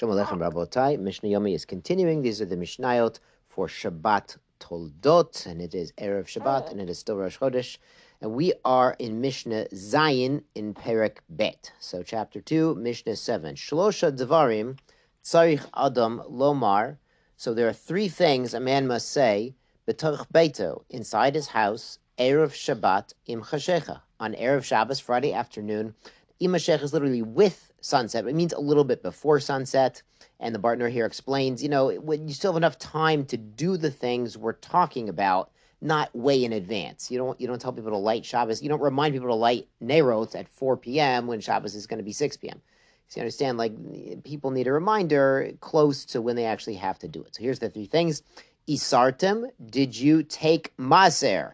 Shalom Aleichem Rabotai. Mishnah Yomi is continuing. These are the Mishnayot for Shabbat Toldot, and it is Erev Shabbat, and it is still Rosh Chodesh. And we are in Mishnah Zayin in Perek Bet. So chapter 2, Mishnah 7. Shlosha Devarim Tzarich Adam Lomar. So there are three things a man must say, B'torch Beito, inside his house, Erev Shabbat Im Chashecha. On Erev Shabbos, Friday afternoon, Im Chashecha is literally with sunset. It means a little bit before sunset. And the partner here explains, when you still have enough time to do the things we're talking about, not way in advance. You don't tell people to light Shabbos. You don't remind people to light Nerot at 4 p.m. when Shabbos is going to be 6 p.m. So you understand, people need a reminder close to when they actually have to do it. So here's the three things. Isartem, did you take maser?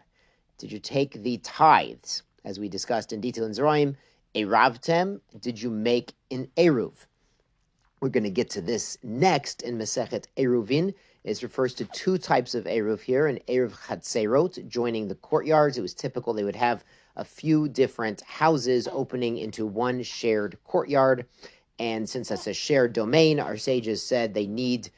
Did you take the tithes? As we discussed in detail in Zeraim. Eravtem, did you make an eruv? We're going to get to this next in Masechet Eruvin. It refers to two types of eruv here, an eruv chatzerot, joining the courtyards. It was typical they would have a few different houses opening into one shared courtyard. And since that's a shared domain, our sages said they need,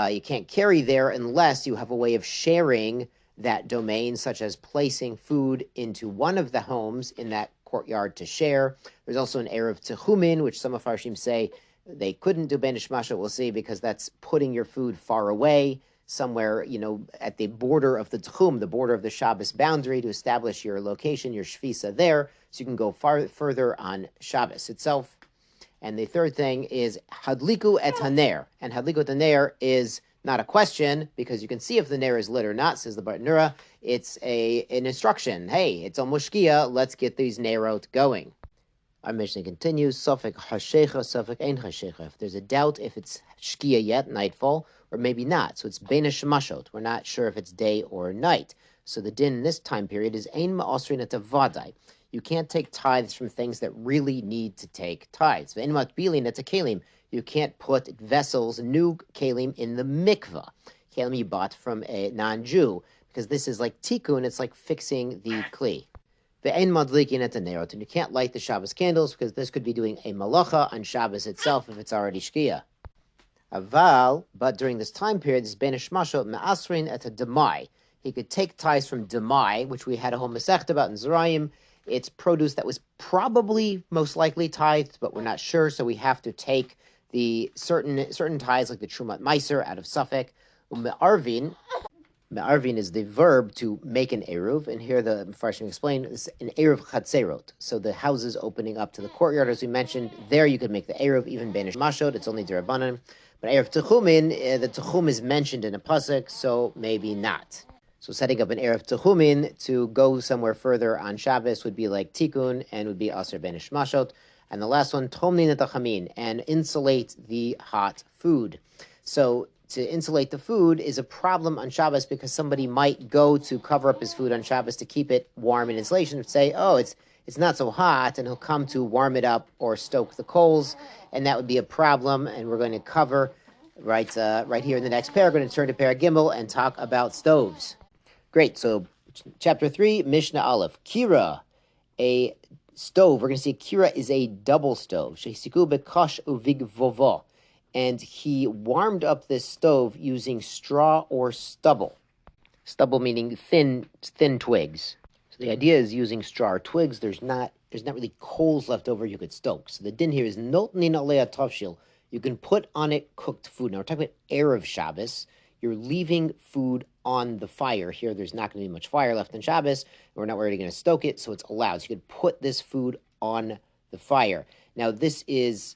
you can't carry there unless you have a way of sharing that domain, such as placing food into one of the homes in that courtyard to share. There's also an eruv techumin, which some of our Farshim say they couldn't do ben ishmasha, we'll see, because that's putting your food far away, somewhere, at the border of the tchum, the border of the Shabbos boundary, to establish your location, your shvisa there, so you can go further on Shabbos itself. And the third thing is hadliku et haner. And hadliku et haner is not a question, because you can see if the ner is lit or not, says the Bartanura. It's an instruction. Hey, it's almost shkiah, let's get these nerot going. Our Mishnah continues, Safek hashecha, Safek ein hashecha. If there's a doubt if it's shkiah yet, nightfall, or maybe not. So it's bein shemashot. We're not sure if it's day or night. So the din in this time period is ein ma'asrin et avadai. You can't take tithes from things that really need to take tithes. Ve'en matbilin et kelim. You can't put vessels, new kelim, in the mikvah. Kelim you bought from a non-Jew, because this is like tikkun, it's like fixing the kli. Ve'en madlikin et hanerot, and you can't light the Shabbos candles, because this could be doing a malacha on Shabbos itself if it's already shkiah. Aval, but during this time period, this ben ishmasho me'asrin et demai. He could take tithes from demai, which we had a whole masechta about in Zeraim. It's produce that was probably most likely tithed, but we're not sure, so we have to take the certain tithes, like the Trumat Meiser, out of Suffolk. Me'arvin is the verb to make an eruv, and here the Mepharshim explain it's an eruv chatzerot. So the houses opening up to the courtyard, as we mentioned, there you could make the eruv, even benish mashot. It's only derabanan. But eruv techumin, the techum is mentioned in a pasuk, so maybe not. So setting up an eruv techumin to go somewhere further on Shabbos would be like tikkun and would be aser benish mashot. And the last one, tomnin etachamin, and insulate the hot food. So to insulate the food is a problem on Shabbos, because somebody might go to cover up his food on Shabbos to keep it warm in insulation and say, oh, it's not so hot, and he'll come to warm it up or stoke the coals, and that would be a problem. And we're going to cover right here in the next paragraph. We're going to turn to Parag Gimel and talk about stoves. Great. So chapter 3, Mishnah Aleph, Kira, a stove. We're going to see kira is a double stove. Shehisiku bekash uvig vovo. And he warmed up this stove using straw or stubble. Stubble meaning thin twigs. So the idea is using straw or twigs. There's not really coals left over you could stoke. So the din here is notnin alea tavshil. You can put on it cooked food. Now we're talking about Erev Shabbos. You're leaving food on the fire. Here, there's not going to be much fire left in Shabbos. We're not already going to stoke it, so it's allowed. So you could put this food on the fire. Now, this is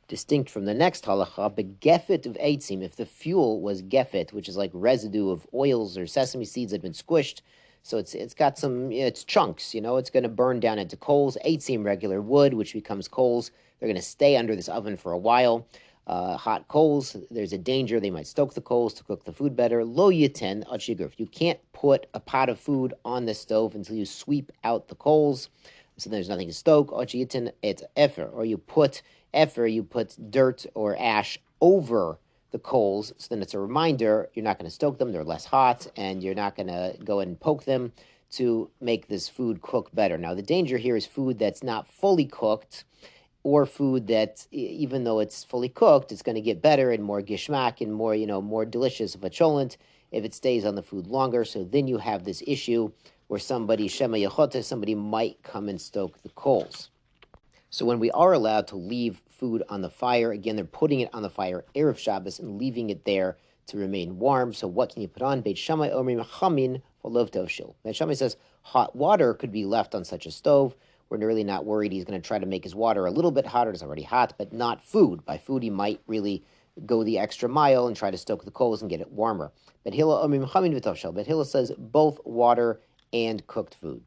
distinct from the next halacha, but gefet of eitzim, if the fuel was gefet, which is like residue of oils or sesame seeds that have been squished, so it's got some, it's chunks, it's going to burn down into coals. Eitzim, regular wood, which becomes coals. They're going to stay under this oven for a while. Hot coals, there's a danger they might stoke the coals to cook the food better. Lo yiten achigruf. You can't put a pot of food on the stove until you sweep out the coals, so there's nothing to stoke. Achiyitin et efer, or you put dirt or ash over the coals, so then it's a reminder you're not going to stoke them, they're less hot, and you're not going to go and poke them to make this food cook better. Now the danger here is food that's not fully cooked, or food that, even though it's fully cooked, it's going to get better and more gishmak and more, more delicious of a cholent if it stays on the food longer. So then you have this issue where somebody, shema yachota, somebody might come and stoke the coals. So when we are allowed to leave food on the fire, again, they're putting it on the fire Erev Shabbos and leaving it there to remain warm. So what can you put on? Beit Shammai omrim chamin v'lo tov shil. Beit Shammai says hot water could be left on such a stove. We're really not worried he's going to try to make his water a little bit hotter. It's already hot, but not food. By food, he might really go the extra mile and try to stoke the coals and get it warmer. But Hilla omrim chamin v'tov shil. But Hilla says both water and cooked food.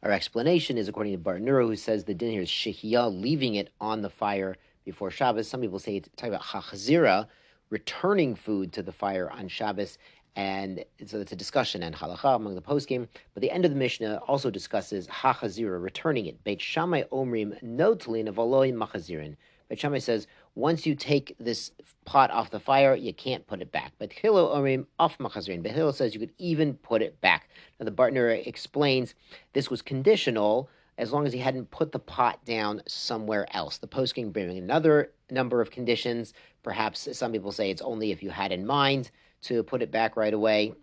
Our explanation is according to Barnura, who says the din here is shkiah, leaving it on the fire before Shabbos. Some people say it's talking about hachzira, returning food to the fire on Shabbos. And so it's a discussion and halacha among the poskim. But the end of the Mishnah also discusses hachazira, returning it. Beit Shammai omrim no tlin avaloy machazirin. Beit Shammai says once you take this pot off the fire, you can't put it back. But Hillel omrim off machazirin. But Hillel says you could even put it back. Now the Bartner explains this was conditional as long as he hadn't put the pot down somewhere else. The poskim bring another number of conditions. Perhaps some people say it's only if you had in mind to put it back right away.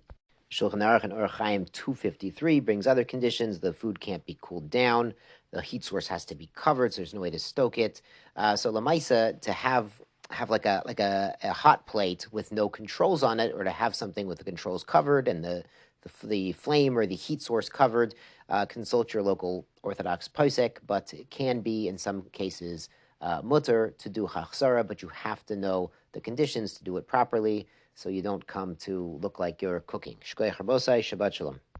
Shulchan Aruch and Orach Chaim 253 brings other conditions. The food can't be cooled down. The heat source has to be covered, so there's no way to stoke it. So Lamaisa, to have like a hot plate with no controls on it, or to have something with the controls covered and the flame or the heat source covered, consult your local Orthodox posek, but it can be in some cases mutter to do hachzara, but you have to know the conditions to do it properly so you don't come to look like you're cooking. Shkiah Shabbat Shalom.